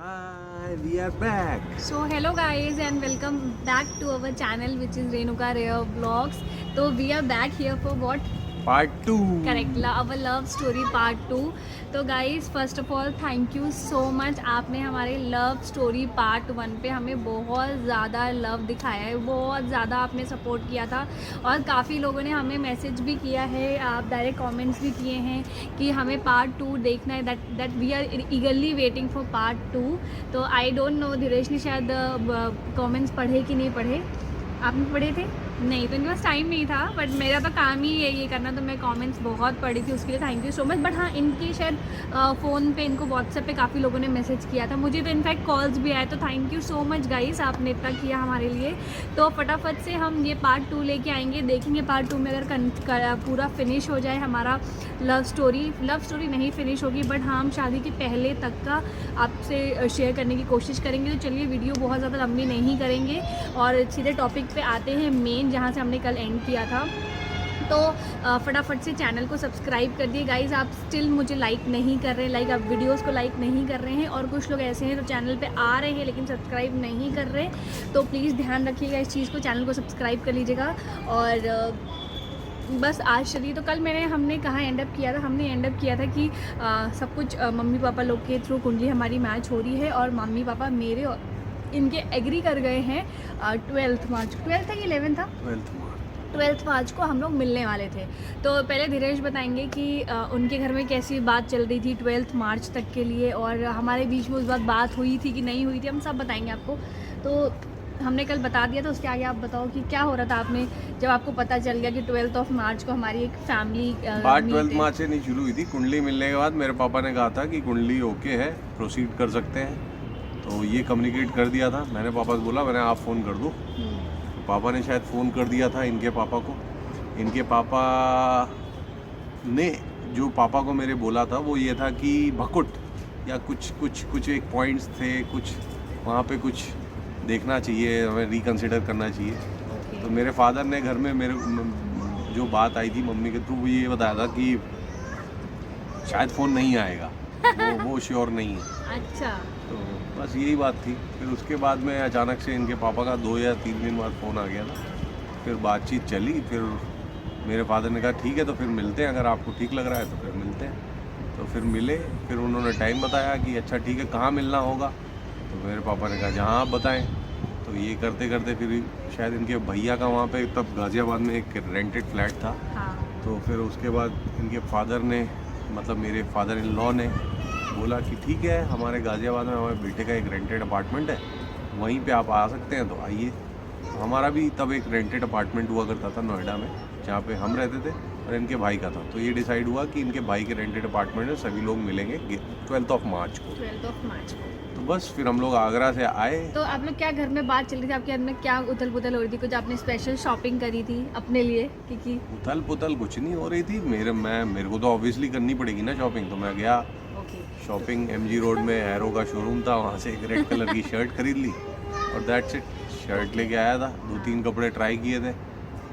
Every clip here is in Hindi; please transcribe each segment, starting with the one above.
Hi, we are back. So hello guys and welcome back to our channel which is Renuka Rare Vlogs. So we are back here for what? Part 2. Correct, our love story part 2. तो guys first of all thank you so much, आपने हमारे लव स्टोरी पार्ट 1 पे हमें बहुत ज़्यादा लव दिखाया है, बहुत ज़्यादा आपने सपोर्ट किया था और काफ़ी लोगों ने हमें मैसेज भी किया है, आप डायरेक्ट कमेंट्स भी किए हैं कि हमें पार्ट 2 देखना है, that we are eagerly waiting for part 2. तो आई डोंट नो धीरेश ने शायद कमेंट्स पढ़े कि नहीं पढ़े, आपने पढ़े थे? नहीं, तो इनके पास टाइम नहीं था, बट मेरा तो काम ही है ये करना, तो मैं कमेंट्स बहुत पढ़ी थी, उसके लिए thank you so much. But हाँ, इनकी शायद फ़ोन पे, इनको व्हाट्सएप पे काफ़ी लोगों ने मैसेज किया था, मुझे तो इनफैक्ट कॉल्स भी आए, तो thank you so much guys, आपने इतना किया हमारे लिए. तो फटाफट से हम ये पार्ट 2 लेके आएंगे, देखेंगे पार्ट 2 में अगर पूरा फिनिश हो जाए हमारा लव स्टोरी नहीं फिनिश होगी, बट हाँ हम शादी के पहले तक का आपसे शेयर करने की कोशिश करेंगे. तो चलिए वीडियो बहुत ज़्यादा लंबी नहीं करेंगे और सीधे टॉपिक पे आते हैं मेन, जहाँ से हमने कल एंड किया था. तो फटाफट से चैनल को सब्सक्राइब कर दिए गाइज़. आप स्टिल मुझे लाइक नहीं कर रहे हैं, आप वीडियोस को लाइक नहीं कर रहे हैं, और कुछ लोग ऐसे हैं तो चैनल पे आ रहे हैं लेकिन सब्सक्राइब नहीं कर रहे. तो प्लीज़ ध्यान रखिएगा इस चीज़ को, चैनल को सब्सक्राइब कर लीजिएगा. और बस आज चलिए, तो कल हमने कहाँ एंड अप किया था, हमने एंड अप किया था कि सब कुछ मम्मी पापा लोग के थ्रू कुंडली हमारी मैच हो रही है, और मम्मी पापा मेरे और इनके एग्री कर गए हैं 12 मार्च, 12 था कि 11 था, 12 मार्च को हम लोग मिलने वाले थे. तो पहले धीरेश बताएंगे कि उनके घर में कैसी बात चल रही थी 12 मार्च तक के लिए, और हमारे बीच में उस वक्त बात हुई थी कि नहीं हुई थी, हम सब बताएंगे आपको. तो हमने कल बता दिया, तो उसके आगे आप बताओ कि क्या हो रहा था आपने जब आपको पता चल गया कि 12 मार्च को हमारी एक फैमिली बात 12 मार्च से नहीं शुरू हुई थी. कुंडली मिलने के बाद मेरे पापा ने कहा था कि कुंडली ओके है, प्रोसीड कर सकते हैं, तो ये कम्युनिकेट कर दिया था. मैंने पापा से बोला, मैंने आप फ़ोन कर दूँ. पापा ने शायद फ़ोन कर दिया था इनके पापा को. इनके पापा ने जो पापा को मेरे बोला था वो ये था कि भकुट या कुछ एक पॉइंट्स थे, कुछ वहाँ पे कुछ देखना चाहिए, हमें रिकंसिडर करना चाहिए. तो मेरे फादर ने घर में मेरे जो बात आई थी मम्मी के थ्रू, वो ये बताया था कि शायद फ़ोन नहीं आएगा, वो श्योर नहीं है. अच्छा. तो बस यही बात थी. फिर उसके बाद में अचानक से इनके पापा का 2 या 3 दिन बाद फ़ोन आ गया था. फिर बातचीत चली, फिर मेरे फादर ने कहा ठीक है तो फिर मिलते हैं, अगर आपको ठीक लग रहा है तो फिर मिलते हैं. तो फिर मिले, फिर उन्होंने टाइम बताया कि अच्छा ठीक है कहाँ मिलना होगा. तो मेरे पापा ने कहा जहाँ आप बताएं. तो ये करते करते फिर शायद इनके भैया का वहाँ पे तब गाज़ियाबाद में एक रेंटेड फ्लैट था. हाँ. तो फिर उसके बाद इनके फादर ने, मतलब मेरे फादर इन लॉ ने बोला कि ठीक है, हमारे गाज़ियाबाद में हमारे बेटे का एक रेंटेड अपार्टमेंट है, वहीं पे आप आ सकते हैं, तो आइए. तो हमारा भी तब एक रेंटेड अपार्टमेंट हुआ करता था नोएडा में, जहाँ पे हम रहते थे और इनके भाई का था. तो ये डिसाइड हुआ कि इनके भाई के रेंटेड अपार्टमेंट में सभी लोग मिलेंगे 12 मार्च को. 12 मार्च को. तो बस फिर हम लोग आगरा से आए. तो आप लोग क्या घर में बात चल रही थी, आपके घर में क्या उथल पुथल हो रही थी, कुछ आपने स्पेशल शॉपिंग करी थी अपने लिए? क्योंकि उथल पुथल कुछ नहीं हो रही थी. मेरे को तो ऑब्वियसली करनी पड़ेगी ना शॉपिंग. तो मैं गया शॉपिंग, MG रोड में एरो का शोरूम था, वहाँ से एक रेड कलर की शर्ट खरीद ली और दैट्स इट. शर्ट लेके आया था, 2-3 कपड़े ट्राई किए थे,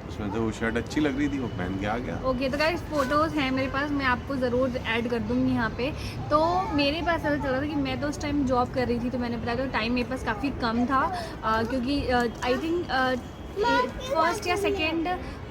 उसमें तो वो शर्ट अच्छी लग रही थी, वो पहन के आ गया. ओके. तो गाइस फोटोज़ हैं मेरे पास, मैं आपको ज़रूर ऐड कर दूँगी यहाँ पे. तो मेरे पास ऐसा चल रहा था कि मैं तो उस टाइम जॉब कर रही थी, तो मैंने बताया तो टाइम मेरे पास काफ़ी कम था, क्योंकि आई थिंक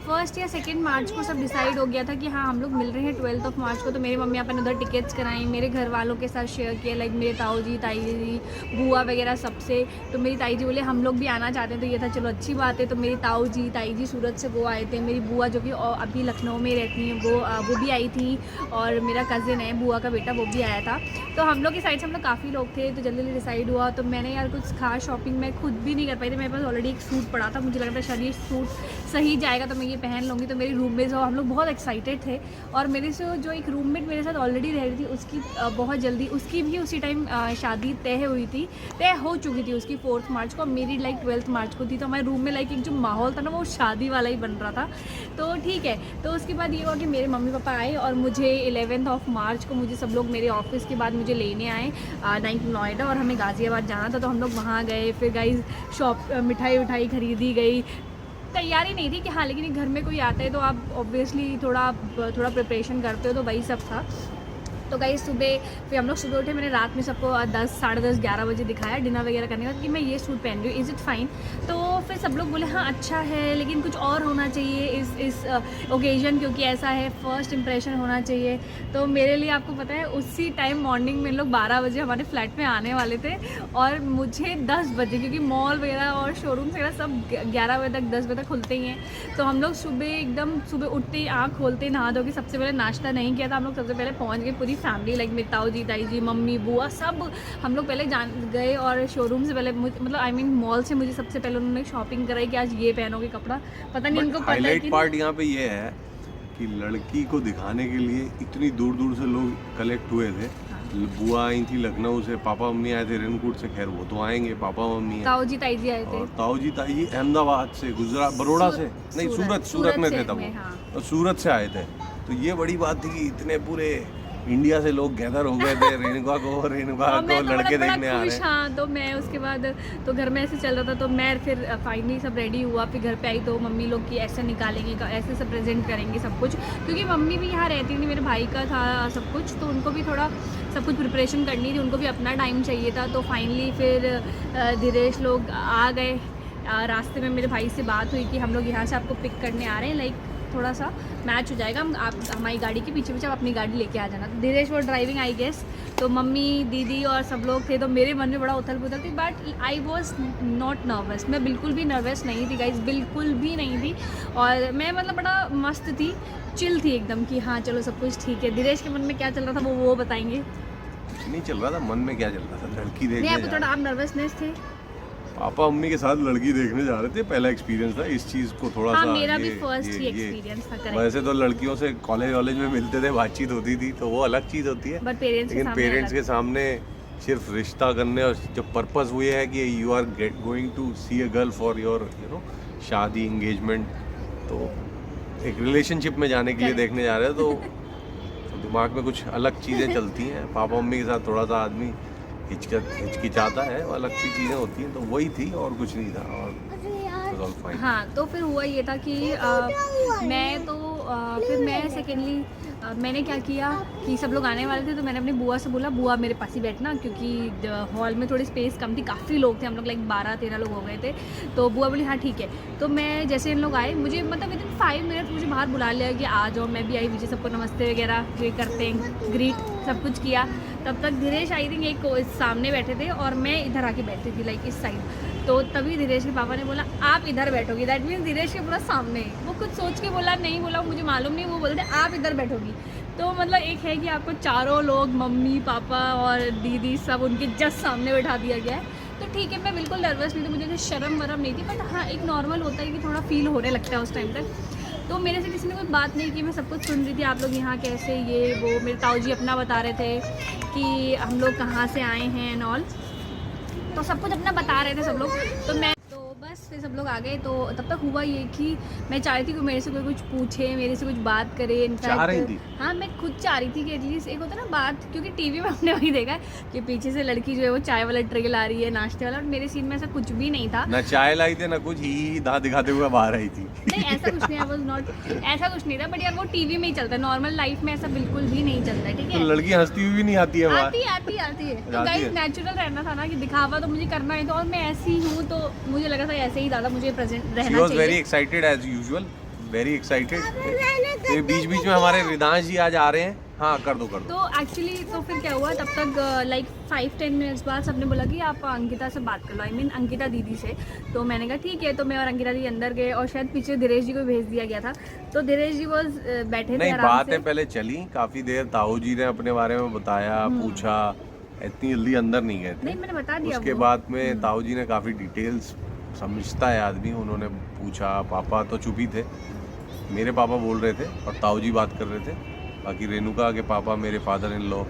फर्स्ट या सेकेंड मार्च को सब डिसाइड हो गया था कि हाँ हम लोग मिल रहे हैं 12 मार्च को. तो मेरे मम्मी पापा ने उधर टिकट्स कराई, मेरे घर वालों के साथ शेयर किया, लाइक मेरे ताऊ जी, ताई जी, बुआ वगैरह सबसे. तो मेरी ताई जी बोले हम लोग भी आना चाहते हैं, तो ये था चलो अच्छी बात है. तो मेरी ताऊ जी, ताई जी सूरत से वो आए थे, मेरी बुआ जो कि अभी लखनऊ में रहती हैं वो भी आई थी, और मेरा कज़िन है बुआ का बेटा, वो भी आया था. तो हम लोग की साइड से हम लोग काफ़ी लोग थे, तो जल्दी डिसाइड हुआ. तो मैंने यार कुछ खास शॉपिंग मैं खुद भी नहीं कर पाई थी, मेरे पास ऑलरेडी एक सूट पड़ा था, मुझे लग रहा था शायद ये सूट सही जाएगा तो मैं ये पहन लूँगी. तो मेरी रूममेट हम लोग बहुत एक्साइटेड थे, और मेरे से जो एक रूममेट मेरे साथ ऑलरेडी रह रही थी उसकी बहुत जल्दी, उसकी भी उसी टाइम शादी तय हो चुकी थी उसकी 4 मार्च को, मेरी लाइक 12 मार्च को थी. तो हमारे रूम में लाइक एक जो माहौल था ना वो शादी वाला ही बन रहा था. तो ठीक है. तो उसके बाद ये हुआ कि मेरे मम्मी पापा आए, और मुझे 11 मार्च को मुझे सब लोग मेरे ऑफिस के बाद मुझे लेने आए नोएडा, और हमें गाज़ियाबाद जाना था. तो हम लोग वहाँ गए, फिर गाइस मिठाई खरीदी गई. तैयारी नहीं थी कि हाँ, लेकिन घर में कोई आता है तो आप ऑब्वियसली थोड़ा प्रिपरेशन करते हो, तो वही सब था. तो गाइस सुबह फिर हम लोग सुबह उठे, मैंने रात में सबको 10, साढ़े 10, 11 बजे दिखाया डिनर वगैरह करने के बाद कि मैं ये सूट पहन रही हूँ, इज़ इट फाइन। तो फिर सब लोग बोले हाँ अच्छा है, लेकिन कुछ और होना चाहिए इस ओकेजन, क्योंकि ऐसा है, फर्स्ट इंप्रेशन होना चाहिए। तो मेरे लिए आपको पता है उसी टाइम मॉर्निंग में लोग 12 बजे हमारे फ्लैट में आने वाले थे, और मुझे 10 बजे, क्योंकि मॉल वगैरह और शोरूम्स वगैरह सब 11 बजे तक 10 बजे तक खुलते ही हैं। तो हम लोग सुबह उठते ही आँख खोलते ही नहा धो के, सबसे पहले नाश्ता नहीं किया था हम लोग, सबसे पहले पहुँच गए पूरी फैमिली, लाइक मेरी ताऊ जी, ताई जी, मम्मी, बुआ, सब हम लोग पहले जान गए। और शोरूम से पहले मतलब आई मीन मॉल से मुझे सबसे पहले उन्होंने शॉपिंग कराई कि आज ये पहनोगे कपड़ा, पता नहीं उनको पता है कि हाईलाइट पार्ट यहाँ पे ये है कि लड़की को दिखाने के लिए इतनी दूर दूर से लोग कलेक्ट हुए थे। बुआ आई थी लखनऊ से, पापा मम्मी आए थे रेनकोट से, खैर वो तो आएंगे, पापा मम्मी ताऊ जी ताई जी आए थे, और ताऊ जी ताई जी अहमदाबाद से, गुजरात, बड़ौदा से नहीं, सूरत में थे तब, और सूरत से आए थे। तो ये बड़ी बात थी कि इतने पूरे इंडिया से लोग गैदर हो गए थे रेणुका को लड़के देखने आ रहे हैं। हाँ, तो मैं उसके बाद तो घर में ऐसे चल रहा था, तो मैं फिर फाइनली सब रेडी हुआ, फिर घर पे आई तो मम्मी लोग की ऐसे निकालेंगे, ऐसे सब प्रेजेंट करेंगे सब कुछ, क्योंकि मम्मी भी यहाँ रहती नहीं, मेरे भाई का था सब कुछ, तो उनको भी थोड़ा सब कुछ प्रिपरेशन करनी थी, उनको भी अपना टाइम चाहिए था। तो फाइनली फिर धीरेश लोग आ गए। रास्ते में मेरे भाई से बात हुई कि हम लोग यहाँ से आपको पिक करने आ रहे हैं, लाइक थोड़ा सा मैच हो जाएगा, आप हमारी गाड़ी के पीछे आप अपनी गाड़ी लेके आ जाना। तो धीरेश वो ड्राइविंग आई गेस, तो मम्मी, दीदी और सब लोग थे, तो मेरे मन में बड़ा उथल पुथल थी, but I was not nervous. मैं बिल्कुल भी नर्वस नहीं थी गाइज, बिल्कुल भी नहीं थी। और मैं मतलब बड़ा मस्त थी, चिल थी एकदम कि हाँ चलो सब कुछ ठीक है। धीरेश के मन में क्या चल रहा था वो बताएंगे। कुछ नहीं चल रहा था, मन में क्या चल रहा था, लड़की देखने नहीं, थोड़ा आप नर्वसनेस थे। पापा मम्मी के साथ लड़की देखने जा रहे थे, पहला एक्सपीरियंस था इस चीज को थोड़ा सा। मेरा भी फर्स्ट ही एक्सपीरियंस था। करेक्ट। वैसे तो लड़कियों से कॉलेज में मिलते थे, बातचीत होती थी, तो वो अलग चीज होती है, बट लेकिन पेरेंट्स के सामने सिर्फ रिश्ता करने, और जो पर्पस वो ये है कि you are going to see a girl for your शादी, एंगेजमेंट, तो एक रिलेशनशिप में जाने के लिए देखने जा रहे हो, तो दिमाग में कुछ अलग चीज़ें चलती हैं। पापा मम्मी के साथ थोड़ा सा आदमी हिचकिचाता है, वो अलग सी चीज़ें होती हैं, तो वही थी और कुछ नहीं था। और हाँ, तो फिर हुआ ये था कि फिर मैं सेकेंडली मैंने क्या किया कि सब लोग आने वाले थे, तो मैंने अपनी बुआ से बोला बुआ मेरे पास ही बैठना, क्योंकि हॉल में थोड़ी स्पेस कम थी, काफ़ी लोग थे, हम लोग लाइक 12-13 लोग हो गए थे। तो बुआ बोली हाँ ठीक है। तो मैं जैसे इन लोग आए, मुझे मतलब विदिन 5 मिनट मुझे बाहर बुला लिया कि आ जाओ। मैं भी आई, मुझे सबको नमस्ते वगैरह ये करते हैं, ग्रीट सब कुछ किया। तब तक धीरेश आई थिंक एक सामने बैठे थे और मैं इधर आके बैठी थी, लाइक इस साइड। तो तभी धीरेश के पापा ने बोला आप इधर बैठोगी, दैट मीन्स धीरेश के पूरा सामने। वो कुछ सोच के बोला नहीं बोला मुझे मालूम नहीं, वो बोलते आप इधर बैठोगी। तो मतलब एक है कि आपको चारों लोग, मम्मी पापा और दीदी, सब उनके जस्ट सामने बैठा दिया गया है। तो ठीक है, मैं बिल्कुल नर्वस नहीं थी, मुझे शर्म वरम नहीं थी, बट हाँ एक नॉर्मल होता है कि थोड़ा फील होने लगता है उस टाइम तक। तो मेरे से किसी ने कोई बात नहीं की, मैं सब कुछ सुन रही थी, आप लोग यहाँ कैसे, ये वो। मेरे ताऊ जी अपना बता रहे थे कि हम लोग कहाँ से आए हैं एंड ऑल, तो सब कुछ अपना बता रहे थे सब लोग। तो मैं बस फिर सब लोग आ गए। तो तब तक हुआ ये कि मैं चाह रही थी कि मेरे से कोई कुछ पूछे, मेरे से कुछ बात करे। इनफैक्ट हाँ, मैं खुद चाह रही थी कि एटलीस्ट एक होता है ना बात, क्योंकि टीवी में हमने वही देखा है कि पीछे से लड़की जो है वो चाय वाला ट्रे ला रही है, नाश्ते वाला, और मेरे सीन में ऐसा कुछ भी नहीं था। ना चाय लाई थी ना कुछ, ही दांत दिखाते हुए बाहर आई थी। नहीं ऐसा कुछ नहीं, ऐसा कुछ नहीं था, बट यार वो टीवी में ही चलता है, नॉर्मल लाइफ में ऐसा बिल्कुल भी नहीं चलता है। ठीक है, लड़की हंसती हुई भी नहीं आती है, आती है। तो गाइस नेचुरल रहना था ना, कि दिखावा तो मुझे करना ही था, और मैं ऐसी हूँ, तो मुझे लगा था ऐसे ही ज़्यादा मुझे प्रेजेंट रहना चाहिए। She was very excited as usual, very excited। तो बीच में हमारे रिदांश जी आज आ रहे हैं। हाँ कर दो। तो एक्चुअली तो फिर क्या हुआ, तब तक लाइक 5-10 मिनट्स बाद सबने बोला कि आप अंकिता से बात कर लो, आई मीन अंकिता दीदी से। तो मैंने कहा ठीक है। तो मैं और अंकिता दीदी अंदर गए, और शायद पीछे धीरेश जी को भेज दिया गया था। तो धीरेश जी वो बैठे थे आराम से। बातें पहले चली काफ़ी देर, ताऊ जी ने अपने बारे में बताया, पूछा, इतनी जल्दी अंदर नहीं गए थे। नहीं, मैंने बता दिया। उसके बाद में ताऊ जी ने काफ़ी डिटेल्स, समझता है आदमी, उन्होंने पूछा। पापा तो चुप ही थे, मेरे पापा बोल रहे थे और ताऊ जी बात कर रहे थे। बाकी रेणुका के पापा, मेरे father in law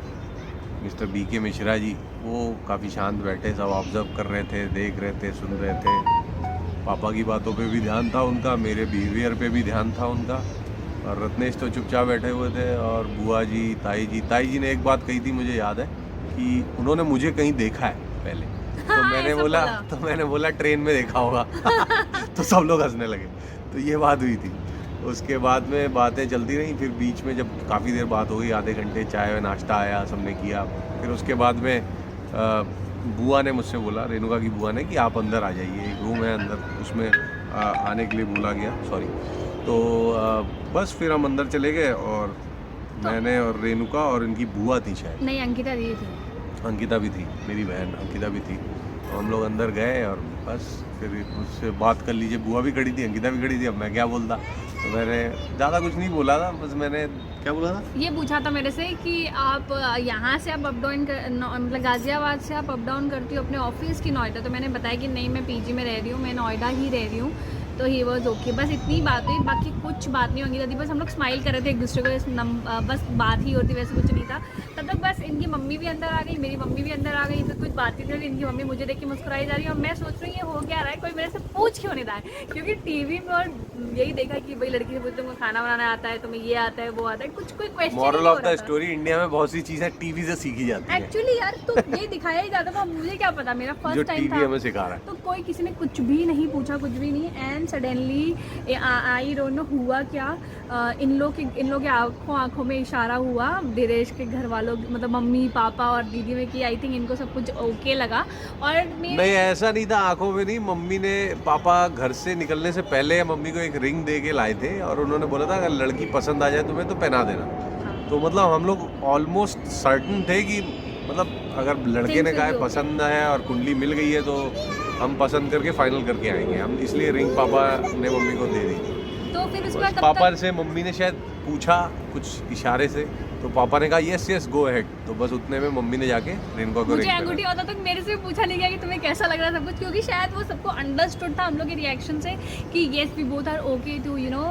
mister BK Mishra ji, वो काफ़ी शांत बैठे, सब ऑब्जर्व कर रहे थे, देख रहे थे, सुन रहे थे। पापा की बातों पे भी ध्यान था उनका, मेरे बिहेवियर पे भी ध्यान था उनका। और रत्नेश तो चुपचाप बैठे हुए थे। और बुआ जी, ताई जी ने एक बात कही थी, मुझे याद है कि उन्होंने मुझे कहीं देखा है पहले। तो मैंने बोला ट्रेन में देखा होगा। तो सब लोग हंसने लगे। तो ये बात हुई थी। उसके बाद में बातें चलती रहीं, फिर बीच में जब काफ़ी देर बात हो गई, आधे घंटे चाय नाश्ता आया, सबने किया। फिर उसके बाद में बुआ ने मुझसे बोला, रेणुका की बुआ ने, कि आप अंदर आ जाइए, एक रूम है अंदर, उसमें आने के लिए बोला गया, सॉरी। तो बस फिर हम अंदर चले गए और मैंने और रेणुका और इनकी बुआ थी शायद, नहीं अंकिता दी थी, अंकिता भी थी, मेरी बहन अंकिता भी थी। तो हम लोग अंदर गए और बस फिर उससे बात कर लीजिए, बुआ भी खड़ी थी, अंकिता भी खड़ी थी, अब मैं क्या बोलता। तो मैंने ज़्यादा कुछ नहीं बोला था, बस मैंने क्या बोला था, ये पूछा था मेरे से कि आप यहाँ से आप अप डाउन मतलब गाज़ियाबाद से आप अप डाउन करती हो अपने ऑफिस की नोएडा। तो मैंने बताया कि नहीं, मैं पीजी में रह रही हूँ, मैं नोएडा ही रह रही हूँ। तो ही वॉज ओके, बस इतनी बात हुई, बाकी कुछ बात नहीं होगी दादी। बस हम लोग स्माइल कर रहे थे एक दूसरे को, बस बात ही होती, वैसे कुछ नहीं था। तब तक बस इनकी मम्मी भी अंदर आ गई, मेरी मम्मी भी अंदर आ गई, तो कुछ बात नहीं थी। इनकी मम्मी मुझे देख के मुस्कुराई जा रही है और मैं सोच रही हूँ ये हो क्या रहा है, कोई मेरे से पूछ क्यों नहीं रहा है। क्योंकि टीवी में और यही देखा कि भाई लड़की से पूछते तुमको खाना बनाना आता है, तुम्हें ये आता है, वो आता है, कुछ कोई question. Moral of the story, India में बहुत सी चीज़ें टीवी से सीखी जाती है। एक्चुअली यार तो ये दिखाया ही जाता था, मुझे क्या पता, मेरा जो फर्स्ट टाइम टीवी था। हमें सिखा रहा है। तो कोई किसी ने कुछ भी नहीं पूछा, कुछ भी नहीं। And suddenly I don't know हुआ क्या, इन लोग के आंखों में इशारा हुआ दिनेश के घर वालों, मतलब मम्मी पापा और दीदी में, कि आई थिंक इनको सब कुछ ओके लगा। और नहीं, ऐसा नहीं था, आंखों में नहीं। मम्मी ने, पापा घर से निकलने से पहले मम्मी को एक रिंग दे के लाए थे और उन्होंने बोला था अगर लड़की पसंद आ जाए तुम्हें तो पहना देना। तो मतलब हम लोग ऑलमोस्ट सर्टन थे कि मतलब अगर लड़के ने कहा पसंद है और कुंडली मिल गई है तो हम पसंद करके फाइनल करके आएंगे हम, इसलिए रिंग पापा ने मम्मी को दे दी थी। तो फिर उसके बाद पापा से मम्मी ने शायद पूछा कुछ इशारे से, तो पापा ने कहा यस यस गो अहेड। तो बस उतने में मम्मी ने जाके रेणुका को मुझे अंगूठी होता तो मेरे से पूछा नहीं गया कि तुम्हें कैसा लग रहा था कुछ, क्योंकि शायद वो सबको अंडरस्टूड था हम लोग के रिएक्शन से कि yes we both are okay to you know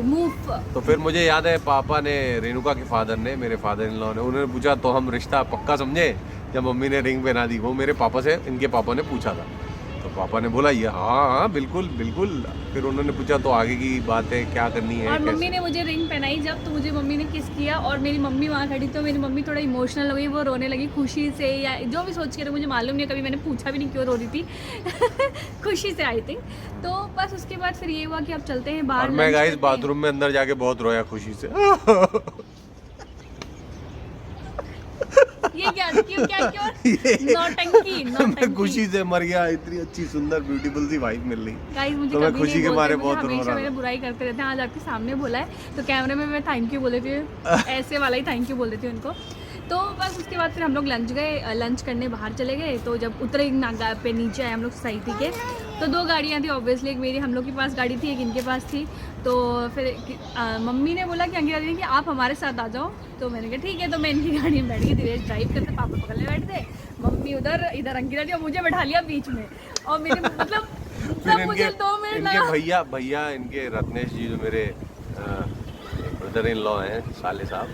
move. तो फिर मुझे याद है पापा ने, रेणुका के फादर ने, मेरे फादर इन लॉ ने, उन्होंने पूछा तो हम रिश्ता पक्का समझे जब मम्मी ने रिंग पहना दी। वो मेरे पापा से, इनके पापा ने पूछा था, तो पापा ने बोला ये हाँ हाँ बिल्कुल बिल्कुल। फिर उन्होंने पूछा तो आगे की बात है, क्या करनी है। और मम्मी ने मुझे रिंग पहनाई जब, तो मुझे मम्मी ने किस किया और मेरी मम्मी वहाँ खड़ी, तो मेरी मम्मी थोड़ा इमोशनल हो गई, वो रोने लगी खुशी से या जो भी सोच के, मुझे मालूम नहीं, कभी मैंने पूछा भी नहीं क्यों रो रही थी खुशी से आई थिंक। तो बस उसके बाद फिर ये हुआ कि अब चलते हैं बाहर। और मैं गाइस बाथरूम में अंदर जाके बहुत रोया खुशी से ये क्या क्यों नौटंकी खुशी से मर गया, इतनी अच्छी सुंदर ब्यूटीफुल सी वाइफ मिल रही। गाइस मुझे तो मैं कभी खुशी नहीं के मारे बोलते, बहुत रो हमेशा रहा मेरे था। बुराई करते रहते हैं। आज आपके सामने बोला है तो कैमरे में मैं थैंक यू बोल देती हूँ, ऐसे वाला ही थैंक यू बोल देती हूँ उनको। तो बस उसके बाद फिर हम लोग लंच करने बाहर चले गए। तो जब उतरे नागा पे नीचे आए हम लोग सोसाइटी के, तो दो गाड़ियाँ थी ऑब्वियसली, एक मेरी, हम लोग के पास गाड़ी थी, एक इनके पास थी। तो फिर मम्मी ने बोला कि अंकिता दीदी कि आप हमारे साथ आ जाओ। तो मैंने कहा ठीक है। तो मैं इनकी गाड़ी में बैठ गई, दिनेश ड्राइव करते, पापा पकड़ने बैठते, मम्मी उधर, इधर अंकिता दी, और मुझे बैठा लिया बीच में। और मेरे मतलब फिर मुझे 2 मिनट लगा। भैया इनके रत्नेश जी जो मेरे ब्रदर इन लॉ हैं, साले साहब,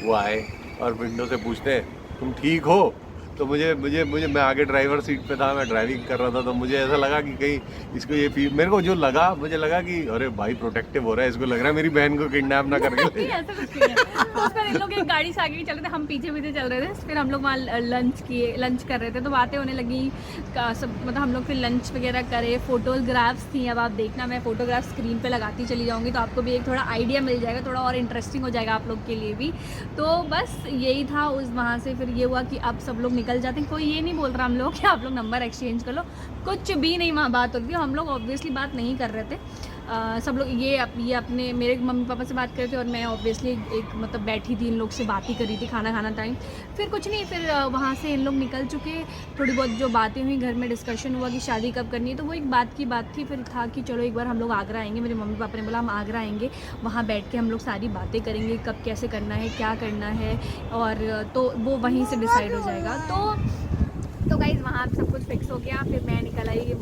वो आए और विंडो से पूछते तुम ठीक हो। तो मुझे मैं आगे ड्राइवर सीट पे था, मैं ड्राइविंग कर रहा था, तो मुझे ऐसा लगा कि कहीं इसको ये मेरे को जो लगा, मुझे लगा कि अरे भाई प्रोटेक्टिव हो रहा है, इसको लग रहा है मेरी बहन को किडनैप ना करके नहीं, ऐसा कुछ नहीं है। तो उस पर इन लोग एक गाड़ी से आगे चल रहे थे, हम पीछे चल रहे थे। फिर हम लोग वहाँ लंच कर रहे थे, तो बातें होने लगी सब, मतलब हम लोग फिर लंच वगैरह करे, फोटोग्राफ्स थी। अब आप देखना, मैं फोटोग्राफ स्क्रीन पे लगाती चली जाऊँगी, तो आपको भी एक थोड़ा आइडिया मिल जाएगा, थोड़ा और इंटरेस्टिंग हो जाएगा आप लोग के लिए भी। तो बस यही था। उस वहाँ से फिर ये हुआ कि अब सब लोग निकल जाते हैं, कोई ये नहीं बोल रहा हम लोग कि आप लोग नंबर एक्सचेंज कर लो, कुछ भी नहीं वहाँ बात होती है। हम लोग ऑब्वियसली बात नहीं कर रहे थे, सब लोग ये अपने मेरे मम्मी पापा से बात कर रहे थे और मैं ऑब्वियसली एक मतलब बैठी थी, इन लोग से बात ही कर रही थी, खाना टाइम। फिर कुछ नहीं, फिर वहाँ से इन लोग निकल चुके। थोड़ी बहुत जो बातें हुई, घर में डिस्कशन हुआ कि शादी कब करनी है, तो वो एक बात की बात थी। फिर था कि चलो एक बार हम लोग आगरा आएंगे, मेरे मम्मी पापा ने बोला हम आगरा आएंगे, वहाँ बैठ के हम लोग सारी बातें करेंगे, कब कैसे करना है, क्या करना है, और तो वो वहीं से डिसाइड हो जाएगा। तो गाइज़ वहाँ सब कुछ फिक्स हो गया। फिर मैं निकल आई,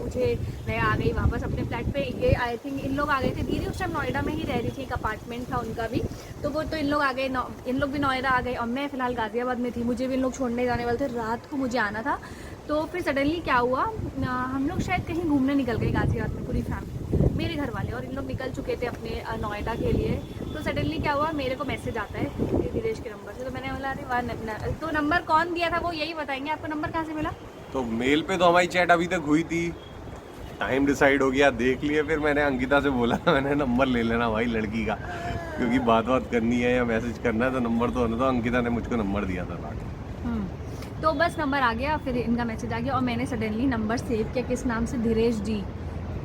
मैं आ गई वापस अपने फ्लैट पे। ये आई थिंक इन लोग आ गए थे, दीदी उस टाइम नोएडा में ही रह रही थी, एक अपार्टमेंट था उनका भी, तो वो तो इन लोग आ गए, इन लोग भी नोएडा आ गए, और मैं फ़िलहाल गाज़ियाबाद में थी। मुझे भी इन लोग छोड़ने जाने वाले थे, रात को मुझे आना था। तो फिर सडनली क्या हुआ, हम लोग शायद कहीं घूमने निकल गए गाज़ियाबाद में, पूरी फैमिली, मेरे घर वाले, और इन लोग निकल चुके थे अपने नोएडा के लिए। तो सडनली क्या हुआ, मेरे को मैसेज आता है दिनेश के नंबर से। तो मैंने बोला अरे वाह, तो नंबर कौन दिया था वो यही बताएंगे, आपको नंबर कहाँ से मिला? तो मेल पे तो हमारी चैट अभी तक हुई थी, टाइम डिसाइड हो गया, देख लिए। फिर मैंने अंकिता से बोला मैंने नंबर ले लेना भाई लड़की का, क्योंकि बात करनी है या मैसेज करना है तो नंबर तो होना। तो अंकिता ने मुझको नंबर दिया था लाके। तो बस नंबर आ गया, फिर इनका मैसेज आ गया और मैंने सडनली नंबर सेव किया, किस नाम से, धीरेश जी।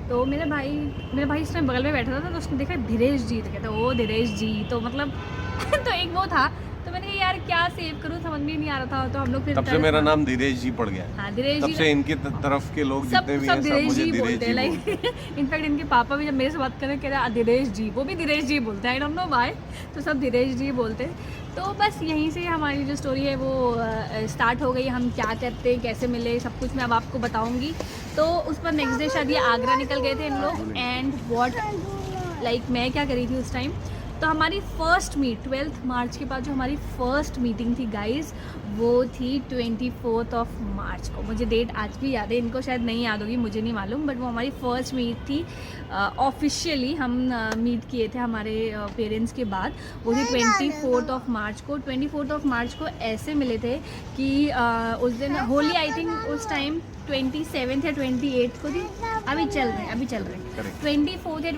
तो मेरे भाई इस टाइम बगल में बैठा था, तो उसने देखा धीरेश जी, तो कहता ओ धीरेश जी, तो मतलब तो एक वो था। तो मैंने कहा यार क्या सेव करूँ, समझ में नहीं आ रहा था। तो हम लोग फिर तब से मेरा नाम धीरेश जी पड़ गया। हाँ धीरेश तब जी, से इनकी तरफ के लोग जितने भी हैं सब मुझे धीरेश जी लाइक इनफैक्ट इनके पापा भी जब मेरे से बात करें कह रहे धीरेश जी, वो भी धीरेश जी बोलते हैं, आई डोंट नो व्हाई, तो सब धीरेश जी बोलते हैं। तो बस यहीं से हमारी जो स्टोरी है वो स्टार्ट हो गई। हम क्या करते, कैसे मिले, सब कुछ मैं अब आपको बताऊंगी। तो उस पर नेक्स्ट डे शायद ये आगरा निकल गए थे इन लोग। एंड व्हाट लाइक मैं क्या करी थी उस टाइम, तो हमारी फर्स्ट मीट 12 मार्च के बाद जो हमारी फर्स्ट मीटिंग थी गाइस, वो थी 24 ऑफ मार्च को। मुझे डेट आज भी याद है, इनको शायद नहीं याद होगी, मुझे नहीं मालूम, बट वो हमारी फर्स्ट मीट थी। ऑफिशियली हम मीट किए थे हमारे पेरेंट्स के बाद, वो थी 24 ऑफ मार्च को। 24 ऑफ मार्च को ऐसे मिले थे कि उस दिन होली, आई थिंक उस टाइम 27 या 28 को थी, अभी चल रहे 24 या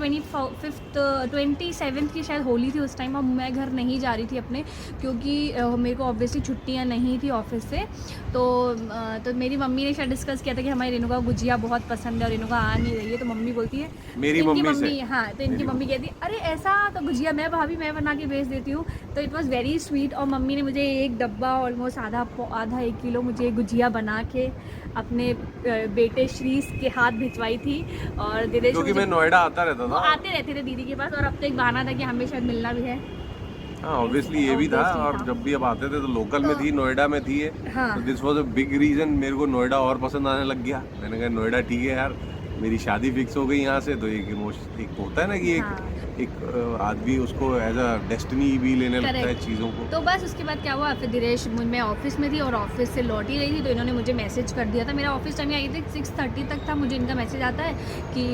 27 की शायद होली थी उस टाइम। अब मैं घर नहीं जा रही थी अपने, क्योंकि मेरे को ऑब्वियसली छुट्टियां नहीं थी ऑफिस से। तो मेरी मम्मी ने शायद डिस्कस किया था कि हमारी रेणुका को गुजिया बहुत पसंद है और रेणुका आ नहीं रही है, तो मम्मी बोलती है मेरी मम्मी हाँ, तो इनकी मम्मी कहती है अरे ऐसा, तो गुजिया मैं भाभी मैं बना के भेज देती हूँ। तो इट वॉज़ वेरी स्वीट, और मम्मी ने मुझे एक डब्बा ऑलमोस्ट आधा 1 किलो मुझे गुजिया बना के अपने बेटे श्रीस के हाथ भिजवाई थी। और धीरे क्योंकि मैं नोएडा आता रहता था, आते रहते थे दीदी के पास, और अब तो एक बहाना था कि हमें शायद मिलना भी है। हाँ ऑब्वियसली ये भी था। और जब भी अब आते थे तो लोकल में थी, नोएडा में थी। तो this was a big reason, मेरे को नोएडा और पसंद आने लग गया। मैंने कहा नोएडा ठीक है यार, मेरी शादी फिक्स हो गई यहाँ से, तो एक इमोशन एक होता है ना कि एक आदमी उसको एज अ डेस्टिनी भी लेने लगता है चीज़ों को। तो बस उसके बाद क्या हुआ, फिर धीरेश, मैं ऑफिस में थी और ऑफिस से लौट ही रही थी, तो इन्होंने मुझे मैसेज कर दिया था। मेरा ऑफिस टाइम आई थिंक 6:30 तक था, मुझे इनका मैसेज आता है कि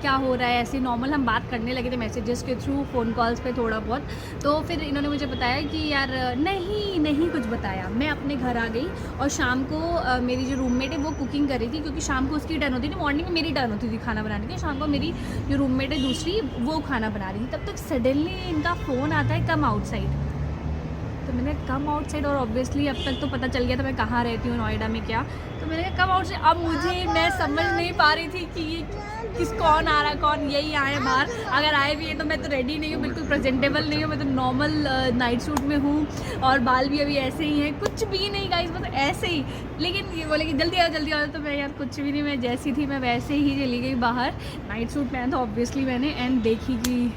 क्या हो रहा है, ऐसे नॉर्मल हम बात करने लगे थे मैसेजेस के थ्रू, फ़ोन कॉल्स पे थोड़ा बहुत। तो फिर इन्होंने मुझे बताया कि यार नहीं कुछ बताया, मैं अपने घर आ गई। और शाम को मेरी जो रूममेट है वो कुकिंग कर रही थी, क्योंकि शाम को उसकी टर्न होती थी, मॉर्निंग में मेरी टर्न होती थी खाना बनाने की। शाम को मेरी जो रूममेट है दूसरी, वो खाना बना रही थी। तब तक सडनली इनका फ़ोन आता है, कम आउटसाइड। तो मैंने कम आउटसाइड, और ऑब्वियसली अब तक तो पता चल गया था मैं कहाँ रहती हूँ, नोएडा में क्या। तो मैंने कहा कम आउटसाइड। अब मैं समझ नहीं पा रही थी कि ये कौन आ रहा, कौन यही आए बाहर। अगर आए भी है तो मैं तो रेडी नहीं हूँ, बिल्कुल प्रेजेंटेबल नहीं हूँ, मैं तो नॉर्मल नाइट सूट में हूँ, और बाल भी अभी ऐसे ही हैं, कुछ भी नहीं गाइस, बस ऐसे ही। लेकिन ये बोले कि जल्दी आओ, तो मैं यार कुछ भी नहीं, मैं जैसी थी मैं वैसे ही चली गई बाहर। नाइट सूट पहना था ऑब्वियसली मैंने, एंड देखी कि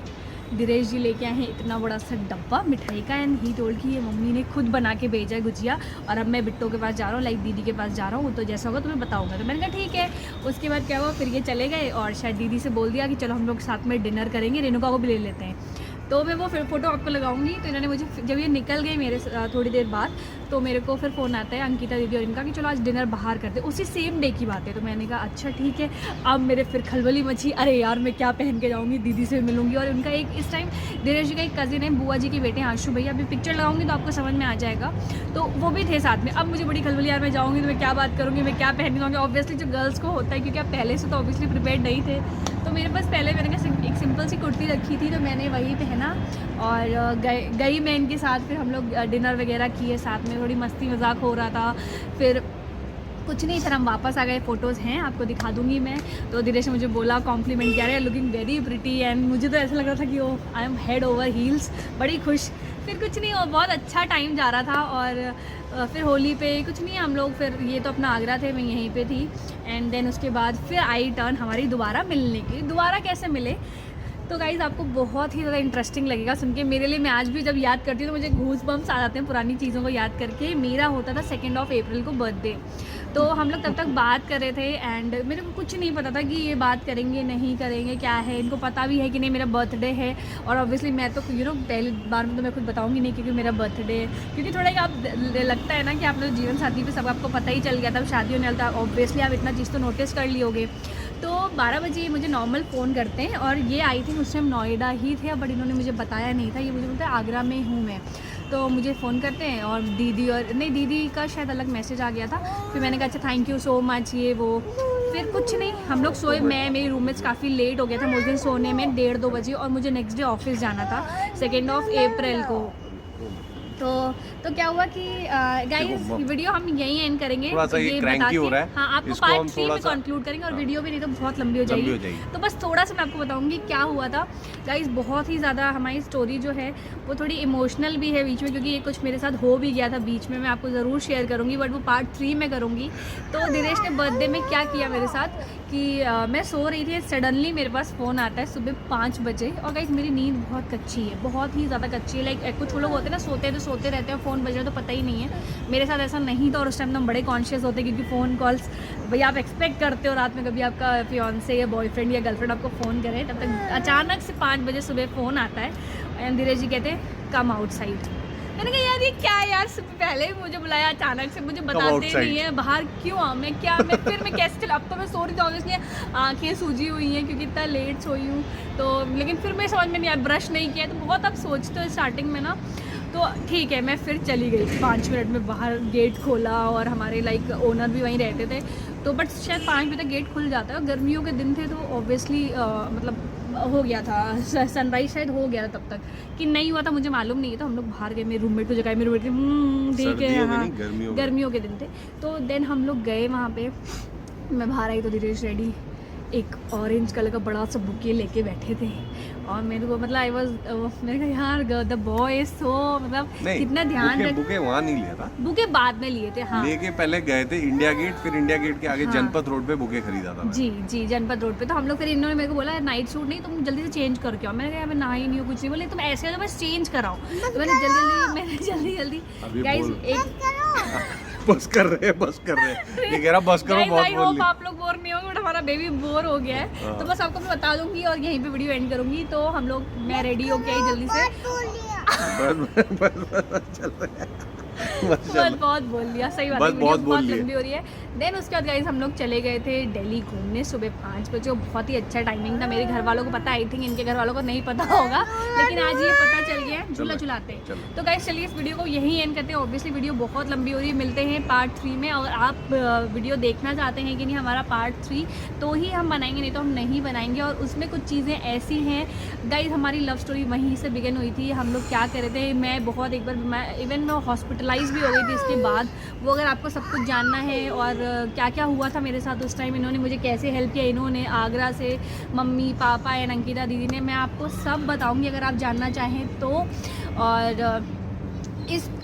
धीरेश जी लेके आए हैं इतना बड़ा सा डब्बा मिठाई का, एंड ही टोल्ड कि ये मम्मी ने खुद बना के भेजा है गुजिया, और अब मैं बिट्टो के पास जा रहा हूँ, लाइक दीदी के पास जा रहा हूँ, तो जैसा होगा तुम्हें बताऊंगा। तो मैंने कहा ठीक है। उसके बाद क्या हुआ, फिर ये चले गए, और शायद दीदी से बोल दिया कि चलो हम लोग साथ में डिनर करेंगे, रेणुका को भी ले लेते हैं। तो मैं वो फिर फ़ोटो आपको लगाऊंगी। तो इन्होंने मुझे, जब ये निकल गए मेरे थोड़ी देर बाद, तो मेरे को फिर फ़ोन आता है अंकिता दीदी और इनका कि चलो आज डिनर बाहर करते, उसी सेम डे की बात है। तो मैंने कहा अच्छा ठीक है। अब मेरे फिर खलबली मची, अरे यार मैं क्या पहन के जाऊँगी, दीदी से मिलूंगी। और उनका एक इस टाइम धीरेश जी का एक कज़िन है, बुआ जी के बेटे आशु भैया, अभी पिक्चर लगाऊंगी तो आपको समझ में आ जाएगा, तो वो भी थे साथ में। अब मुझे बड़ी खलबली, यार मैं जाऊँगी तो मैं क्या बात करूँगी, मैं क्या पहन के जाऊँगी। ऑब्वियसली जो गर्ल्स को होता है, क्योंकि आप पहले से तो ऑब्वियसली प्रिपेयर्ड नहीं थे, तो मेरे पास पहले मैंने कहा एक सिंपल सी कुर्ती रखी थी, तो मैंने वही पहना और गई मैं इनके साथ। फिर हम लोग डिनर वगैरह किए साथ में, थोड़ी मस्ती मजाक हो रहा था। फिर कुछ नहीं, फिर हम वापस आ गए। फ़ोटोज़ हैं, आपको दिखा दूंगी मैं। तो धीरेश ने मुझे बोला, कॉम्प्लीमेंट किया, रहे लुकिंग वेरी प्रिटी, एंड मुझे तो ऐसा लग रहा था कि oh I am head over heels, बड़ी खुश। फिर कुछ नहीं, और बहुत अच्छा टाइम जा रहा था। और फिर होली पे कुछ नहीं, हम लोग फिर, ये तो अपना आगरा थे, मैं यहीं पे थी। एंड देन उसके बाद फिर आई टर्न हमारी दोबारा मिलने की। दोबारा कैसे मिले, तो गाइज़ आपको बहुत ही ज़्यादा इंटरेस्टिंग लगेगा सुन के। मेरे लिए, मैं आज भी जब याद करती हूँ तो मुझे घूस बम्स आ जाते हैं पुरानी चीज़ों को याद करके। मेरा होता था 2 अप्रैल को बर्थडे, तो हम लोग तब तक बात कर रहे थे, एंड मेरे को कुछ नहीं पता था कि ये बात करेंगे नहीं करेंगे, क्या है, इनको पता भी है कि नहीं मेरा बर्थडे है। और ऑब्वियसली मैं तो पहली बार में तो मैं खुद बताऊंगी नहीं क्योंकि मेरा बर्थडे है, क्योंकि थोड़ा कि आप लगता है ना कि आप लोग जीवन साथी पे सब आपको पता ही चल गया था, शादी होने वाला था, ऑब्वियसली आप इतना चीज़ तो नोटिस कर ली होगे। तो 12 बजे मुझे नॉर्मल फ़ोन करते हैं, और ये आई थिंक उस टाइम नोएडा ही थे, बट इन्होंने मुझे बताया नहीं था, ये मुझे बोलते हैं आगरा में हूँ मैं। तो मुझे फ़ोन करते हैं, और दीदी का शायद अलग मैसेज आ गया था। फिर मैंने कहा अच्छा थैंक यू सो मच, ये वो। फिर कुछ नहीं, हम लोग सोए, मैं मेरी रूममेट्स काफ़ी लेट हो गया था उस दिन सोने में 1:30-2 बजे, और मुझे नेक्स्ट डे ऑफिस जाना था 2 अप्रैल को। तो क्या हुआ कि गाइस वीडियो हम यहीं एंड करेंगे, थोड़ा सा ये क्रैंकी हो रहा है। हाँ, आपको इसको पार्ट हम 3 में कंक्लूड करेंगे, और वीडियो भी नहीं तो बहुत लंबी हो जाएगी। तो बस थोड़ा सा मैं आपको बताऊंगी क्या हुआ था गाइस। बहुत ही ज़्यादा हमारी स्टोरी जो है वो थोड़ी इमोशनल भी है बीच में, क्योंकि ये कुछ मेरे साथ हो भी गया था बीच में। मैं आपको ज़रूर शेयर करूँगी, बट वो पार्ट 3 में करूँगी। तो दिनेश ने बर्थडे में क्या किया मेरे साथ कि मैं सो रही थी, सडनली मेरे पास फ़ोन आता है सुबह 5 बजे। और गाइस मेरी नींद बहुत कच्ची है, बहुत ही ज़्यादा कच्ची है। लाइक कुछ लोग होते हैं ना, सोते हैं तो सोते रहते हैं, फ़ोन बज रहा तो पता ही नहीं है। मेरे साथ ऐसा नहीं था, और उस टाइम तो हम बड़े कॉन्शियस होते हैं, क्योंकि फ़ोन कॉल्स भैया आप एक्सपेक्ट करते हो रात में कभी आपका फियांसे या बॉयफ्रेंड या गर्लफ्रेंड आपको फ़ोन करे। तब तक अचानक से 5 बजे सुबह फ़ोन आता है, एंड धीरेज जी कहते हैं कम आउटसाइड। मैंने कहा यार ये क्या है यार, पहले ही मुझे बुलाया, अचानक से मुझे बताते नहीं है, बाहर क्यों आऊँ मैं, क्या मैं कैसे चला। अब तो मैं सो रही थी, ऑब्वियसली आंखें सूजी हुई हैं क्योंकि इतना लेट सोई हूँ। तो लेकिन फिर मैं समझ में नहीं आया, ब्रश नहीं किया, तो बहुत आप सोचते हो स्टार्टिंग में ना। तो ठीक है, मैं फिर चली गई 5 मिनट में, बाहर गेट खोला, और हमारे लाइक ओनर भी वहीं रहते थे। तो बट शायद 5 बजे तक गेट खुल जाता है, और गर्मियों के दिन थे तो ऑब्वियसली मतलब हो गया था, सनराइज शायद हो गया था। तब तक कि नहीं हुआ था मुझे मालूम नहीं है। तो हम लोग बाहर गए, मेरे रूममेट को जगाए, मेरे रूममेट ठीक है, हाँ गर्मियों के दिन थे। तो देन हम लोग गए वहाँ पे, मैं बाहर आई तो धीरेज रेडी एक ऑरेंज कलर का बड़ा सा बुके लेके बैठे थे, और मेरे को मतलब आई वाज, मैंने कहा यार द बॉय इज सो, मतलब कितना ध्यान रख। बुके वहाँ नहीं लिया था, बुके बाद में लिए थे। हाँ, लेके पहले गए थे इंडिया गेट, फिर इंडिया गेट के आगे हाँ। जनपद रोड पे बुके खरीदा था। जी जनपद रोड पे। तो हम लोग, फिर इन्होंने मेरे को बोला नाइट सूट नहीं, तुम जल्दी से चेंज करके आओ। मैंने कहा मैं नहाई नहीं हूँ, कुछ नहीं। बोले तुम ऐसे हो बस चेंज कराओ। तो मैंने जल्दी गाइस एक बस कर रहे हैं ये कह रहा बस करो, बहुत बोल ली। आप लोग बोर नहीं होंगे, बट हमारा बेबी बोर हो गया है। तो बस आपको मैं बता दूंगी और यहीं पे वीडियो एंड करूंगी। तो हम लोग, मैं रेडी होके आई जल्दी से, बहुत बोल लिया, सही बात है, बहुत लंबी हो रही है। देन उसके बाद गाइस हम लोग चले गए थे दिल्ली घूमने सुबह 5 बजे। बहुत ही अच्छा टाइमिंग था, मेरे घर वालों को पता, आई थिंक इनके घर वालों को नहीं पता होगा, लेकिन आज ये पता चल गया है, झूला झुलाते। तो गाइस चलिए इस वीडियो को यहीं एंड करते हैं। ऑब्वियसली वीडियो बहुत लंबी हो रही है, मिलते हैं पार्ट 3 में। अगर आप वीडियो देखना चाहते हैं कि नहीं हमारा पार्ट 3, तो ही हम बनाएंगे, नहीं तो हम नहीं बनाएंगे। और उसमें कुछ चीज़ें ऐसी हैं गाइस, हमारी लव स्टोरी वहीं से बिगिन हुई थी। हम लोग क्या कर रहे थे, मैं बहुत एक बार इवन मैं हॉस्पिटलाइज भी हो गई थी इसके बाद। वो अगर आपको सब कुछ जानना है और क्या क्या हुआ था मेरे साथ उस टाइम, इन्होंने मुझे कैसे हेल्प किया, इन्होंने आगरा से मम्मी पापा एंड अंकिता दीदी ने, मैं आपको सब बताऊंगी अगर आप जानना चाहें तो। और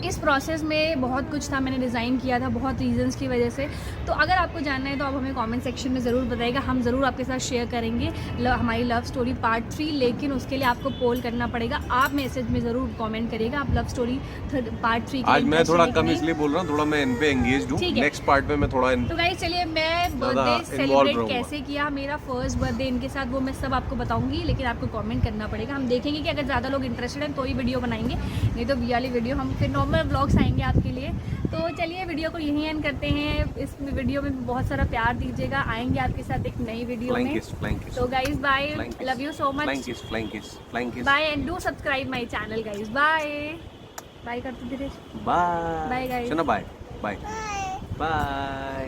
इस प्रोसेस में बहुत कुछ था, मैंने डिज़ाइन किया था बहुत रीजंस की वजह से। तो अगर आपको जानना है तो आप हमें कमेंट सेक्शन में ज़रूर बताइएगा, हम ज़रूर आपके साथ शेयर करेंगे हमारी लव स्टोरी पार्ट 3। लेकिन उसके लिए आपको पोल करना पड़ेगा, आप मैसेज में ज़रूर कमेंट करिएगा आप लव स्टोरी पार्ट 3 आज मैं थोड़ा कम इसलिए बोल रहा हूँ, थोड़ा मैं इन पे एंगेज हूँ, नेक्स्ट पार्ट में मैं थोड़ा तो गाइस चलिए मैं बर्थडे सेलिब्रेट कैसे किया, मेरा फर्स्ट बर्थडे इनके साथ, वो मैं सब आपको बताऊंगी। लेकिन आपको कमेंट करना पड़ेगा, हम देखेंगे कि अगर ज़्यादा लोग इंटरेस्टेड हैं तो ही वीडियो बनाएंगे, नहीं तो वाली वीडियो हम फिर नॉर्मल व्लॉग्स आएंगे आपके लिए। तो चलिए वीडियो को यहीं एंड करते हैं। इस वीडियो में बहुत सारा प्यार दीजिएगा, आएंगे आपके साथ एक नई वीडियो में। तो guys bye, love you so much, bye and do subscribe my channel guys. Bye bye करते धीरे, बाय बाय गाइस, सुनो बाय बाय बाय।